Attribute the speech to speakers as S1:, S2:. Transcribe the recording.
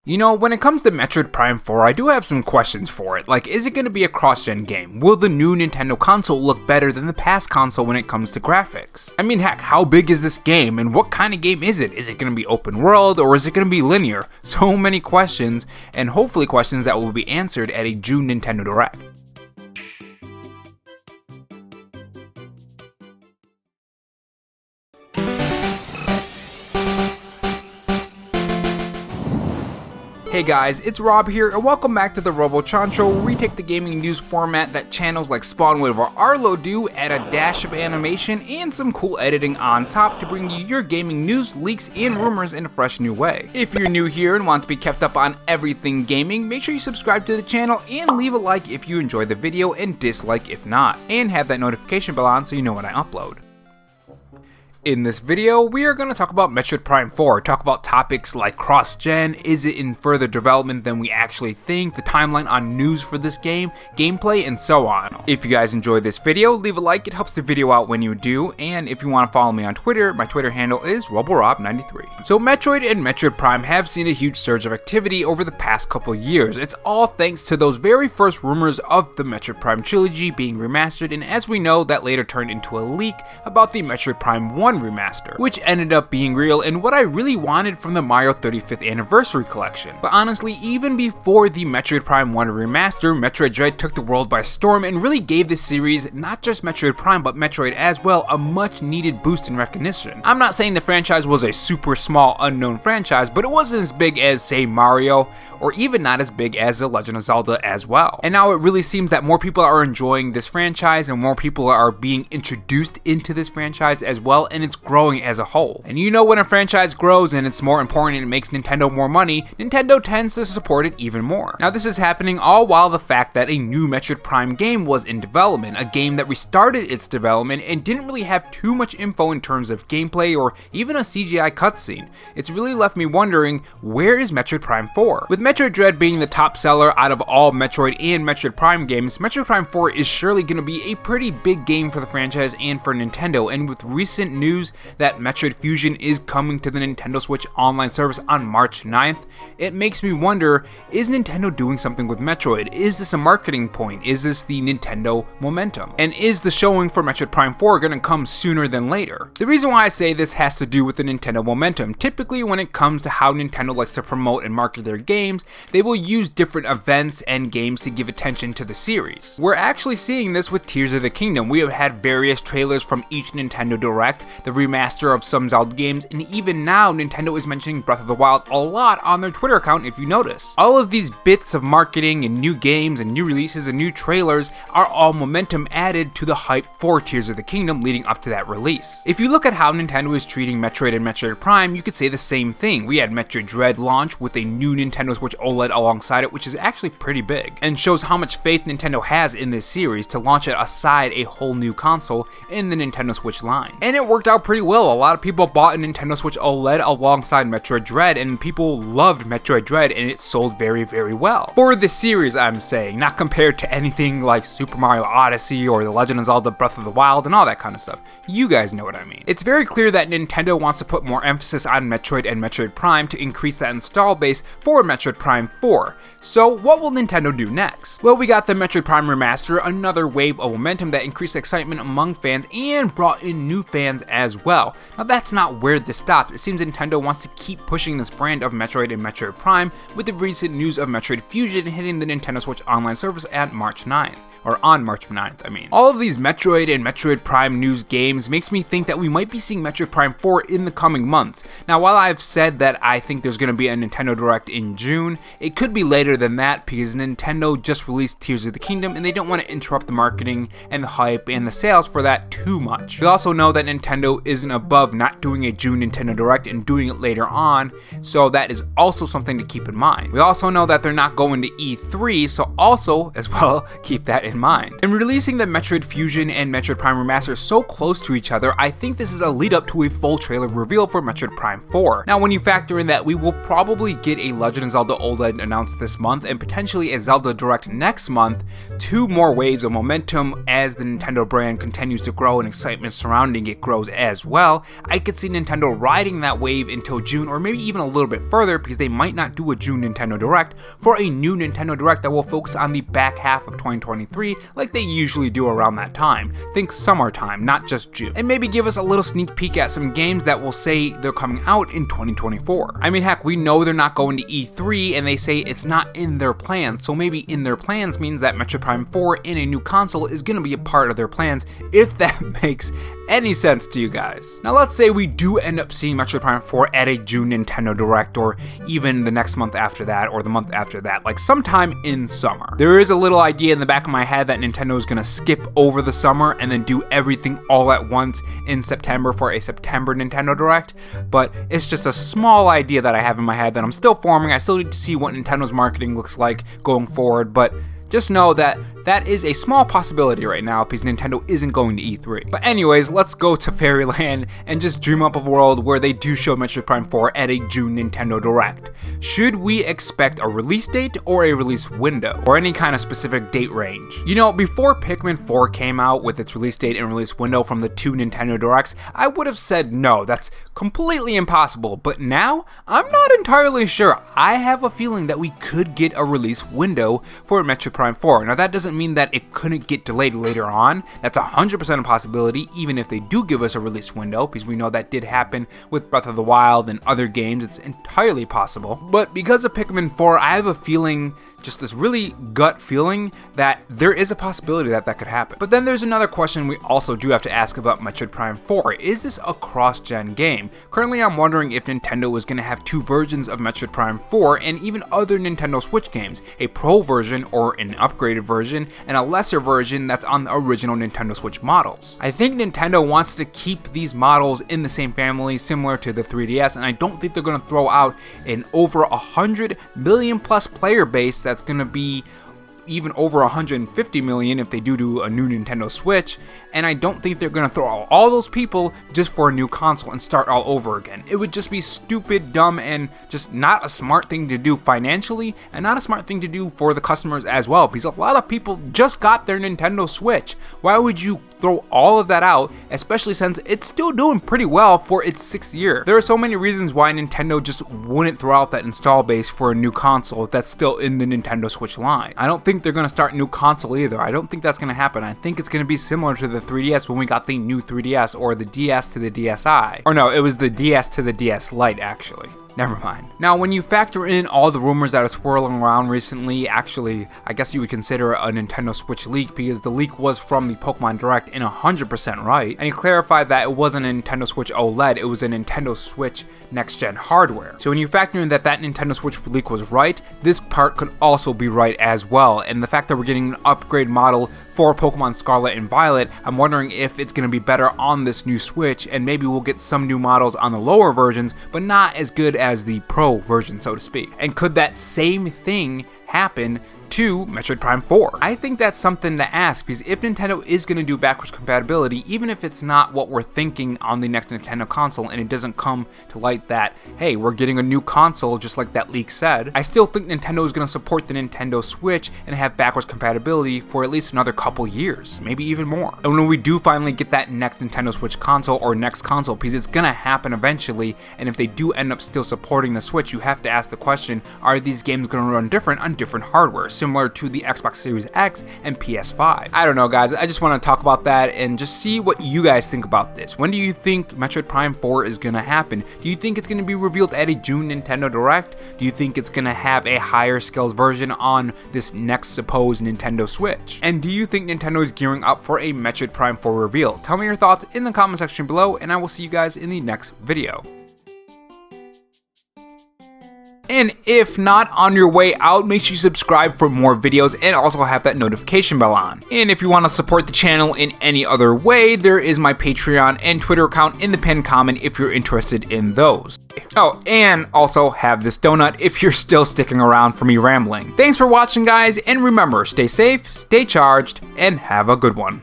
S1: You know, when it comes to Metroid Prime 4, I do have some questions for it. Like, is it going to be a cross-gen game? Will the new Nintendo console look better than the past console when it comes to graphics? I mean, heck, how big is this game, and what kind of game is it? Is it going to be open world, or is it going to be linear? So many questions, and hopefully questions that will be answered at a June Nintendo Direct. Hey guys, it's Rob here, and welcome back to the Robo-Chancho, where we take the gaming news format that channels like Spawnwave or Arlo do, add a dash of animation and some cool editing on top to bring you your gaming news, leaks, and rumors in a fresh new way. If you're new here and want to be kept up on everything gaming, make sure you subscribe to the channel and leave a like if you enjoy the video and dislike if not, and have that notification bell on so you know when I upload. In this video, we are going to talk about Metroid Prime 4, talk about topics like cross-gen, is it in further development than we actually think, the timeline on news for this game, gameplay, and so on. If you guys enjoyed this video, leave a like, it helps the video out when you do, and if you want to follow me on Twitter, my Twitter handle is RoboRob93. So Metroid and Metroid Prime have seen a huge surge of activity over the past couple years. It's all thanks to those very first rumors of the Metroid Prime trilogy being remastered, and as we know, that later turned into a leak about the Metroid Prime 1 remaster, which ended up being real and what I really wanted from the Mario 35th Anniversary Collection. But honestly, even before the Metroid Prime 1 remaster, Metroid Dread took the world by storm and really gave this series, not just Metroid Prime but Metroid as well, a much needed boost in recognition. I'm not saying the franchise was a super small unknown franchise, but it wasn't as big as, say, Mario, or even not as big as The Legend of Zelda as well. And now it really seems that more people are enjoying this franchise and more people are being introduced into this franchise as well, and it's growing as a whole. And you know, when a franchise grows and it's more important and it makes Nintendo more money, Nintendo tends to support it even more. Now this is happening all while the fact that a new Metroid Prime game was in development, a game that restarted its development and didn't really have too much info in terms of gameplay or even a CGI cutscene. It's really left me wondering, where is Metroid Prime 4? With Metroid Dread being the top seller out of all Metroid and Metroid Prime games, Metroid Prime 4 is surely going to be a pretty big game for the franchise and for Nintendo, and with recent news that Metroid Fusion is coming to the Nintendo Switch online service on March 9th, it makes me wonder, is Nintendo doing something with Metroid? Is this a marketing point? Is this the Nintendo momentum? And is the showing for Metroid Prime 4 going to come sooner than later? The reason why I say this has to do with the Nintendo momentum. Typically when it comes to how Nintendo likes to promote and market their games, they will use different events and games to give attention to the series. We're actually seeing this with Tears of the Kingdom. We have had various trailers from each Nintendo Direct, the remaster of some Zelda games, and even now Nintendo is mentioning Breath of the Wild a lot on their Twitter account if you notice. All of these bits of marketing and new games and new releases and new trailers are all momentum added to the hype for Tears of the Kingdom leading up to that release. If you look at how Nintendo is treating Metroid and Metroid Prime, you could say the same thing. We had Metroid Dread launch with a new Nintendo Switch OLED alongside it, which is actually pretty big, and shows how much faith Nintendo has in this series to launch it aside a whole new console in the Nintendo Switch line. And it worked out pretty well. A lot of people bought a Nintendo Switch OLED alongside Metroid Dread, and people loved Metroid Dread, and it sold very, very well. For the series, I'm saying, not compared to anything like Super Mario Odyssey or The Legend of Zelda Breath of the Wild and all that kind of stuff. You guys know what I mean. It's very clear that Nintendo wants to put more emphasis on Metroid and Metroid Prime to increase that install base for Metroid Prime 4. So what will Nintendo do next? Well, we got the Metroid Prime Remaster, another wave of momentum that increased excitement among fans and brought in new fans as well. Now that's not where this stops. It seems Nintendo wants to keep pushing this brand of Metroid and Metroid Prime with the recent news of Metroid Fusion hitting the Nintendo Switch online service at March 9th. Or on March 9th, I mean. All of these Metroid and Metroid Prime news games makes me think that we might be seeing Metroid Prime 4 in the coming months. Now, while I've said that I think there's going to be a Nintendo Direct in June, it could be later than that because Nintendo just released Tears of the Kingdom and they don't want to interrupt the marketing and the hype and the sales for that too much. We also know that Nintendo isn't above not doing a June Nintendo Direct and doing it later on, so that is also something to keep in mind. We also know that they're not going to E3, so also, as well, keep that in in mind. And releasing the Metroid Fusion and Metroid Prime Remaster so close to each other, I think this is a lead up to a full trailer reveal for Metroid Prime 4. Now when you factor in that we will probably get a Legend of Zelda OLED announced this month and potentially a Zelda Direct next month, 2 more waves of momentum as the Nintendo brand continues to grow and excitement surrounding it grows as well, I could see Nintendo riding that wave until June or maybe even a little bit further, because they might not do a June Nintendo Direct for a new Nintendo Direct that will focus on the back half of 2023 like they usually do around that time. Think summertime, not just June. And maybe give us a little sneak peek at some games that will say they're coming out in 2024. I mean, heck, we know they're not going to E3 and they say it's not in their plans, so maybe in their plans means that Metroid Prime 4 in a new console is going to be a part of their plans, if that makes any sense to you guys. Now let's say we do end up seeing Metroid Prime 4 at a June Nintendo Direct, or even the next month after that, or the month after that, like sometime in summer. There is a little idea in the back of my head that Nintendo is going to skip over the summer and then do everything all at once in September for a September Nintendo Direct, but it's just a small idea that I have in my head that I'm still forming. I still need to see what Nintendo's marketing looks like going forward, but just know that that is a small possibility right now because Nintendo isn't going to E3. But anyways, let's go to Fairyland and just dream up a world where they do show Metroid Prime 4 at a June Nintendo Direct. Should we expect a release date or a release window, or any kind of specific date range? You know, before Pikmin 4 came out with its release date and release window from the 2 Nintendo Directs, I would have said no, that's completely impossible, but now I'm not entirely sure. I have a feeling that we could get a release window for Metroid Prime 4. Now that doesn't mean that it couldn't get delayed later on. That's 100% a possibility, even if they do give us a release window, because we know that did happen with Breath of the Wild and other games. It's entirely possible. But because of Pikmin 4, I have a feeling, just this really gut feeling, that there is a possibility that that could happen. But then there's another question we also do have to ask about Metroid Prime 4. Is this a cross-gen game? Currently I'm wondering if Nintendo is going to have 2 versions of Metroid Prime 4 and even other Nintendo Switch games, a Pro version or an upgraded version, and a lesser version that's on the original Nintendo Switch models. I think Nintendo wants to keep these models in the same family, similar to the 3DS, and I don't think they're going to throw out an over 100 million plus player base that's going to be even over 150 million if they do a new Nintendo Switch, and I don't think they're gonna throw out all those people just for a new console and start all over again. It would just be stupid, dumb, and just not a smart thing to do financially, and not a smart thing to do for the customers as well, because a lot of people just got their Nintendo Switch. Why would you throw all of that out, especially since it's still doing pretty well for its 6th year? There are so many reasons why Nintendo just wouldn't throw out that install base for a new console that's still in the Nintendo Switch line. I don't think they're going to start a new console either. I don't think that's going to happen. I think it's going to be similar to the 3DS when we got the new 3DS, or the DS to the DSi. Or no, it was the DS to the DS Lite actually. Never mind. Now, when you factor in all the rumors that are swirling around recently, actually, I guess you would consider a Nintendo Switch leak, because the leak was from the Pokemon Direct and 100% right. And he clarified that it wasn't a Nintendo Switch OLED, it was a Nintendo Switch next-gen hardware. So when you factor in that Nintendo Switch leak was right, this part could also be right as well. And the fact that we're getting an upgrade model for Pokemon Scarlet and Violet, I'm wondering if it's going to be better on this new Switch, and maybe we'll get some new models on the lower versions, but not as good as the Pro version, so to speak. And could that same thing happen to Metroid Prime 4? I think that's something to ask, because if Nintendo is going to do backwards compatibility, even if it's not what we're thinking on the next Nintendo console, and it doesn't come to light that, hey, we're getting a new console just like that leak said, I still think Nintendo is going to support the Nintendo Switch and have backwards compatibility for at least another couple years, maybe even more. And when we do finally get that next Nintendo Switch console, or next console, because it's going to happen eventually, and if they do end up still supporting the Switch, you have to ask the question, are these games going to run different on different hardware, similar to the Xbox Series X and PS5? I don't know, guys. I just want to talk about that and just see what you guys think about this. When do you think Metroid Prime 4 is going to happen? Do you think it's going to be revealed at a June Nintendo Direct? Do you think it's going to have a higher scaled version on this next supposed Nintendo Switch? And do you think Nintendo is gearing up for a Metroid Prime 4 reveal? Tell me your thoughts in the comment section below, and I will see you guys in the next video. And if not, on your way out, make sure you subscribe for more videos and also have that notification bell on. And if you want to support the channel in any other way, there is my Patreon and Twitter account in the pinned comment if you're interested in those. Oh, and also have this donut if you're still sticking around for me rambling. Thanks for watching, guys, and remember, stay safe, stay charged, and have a good one.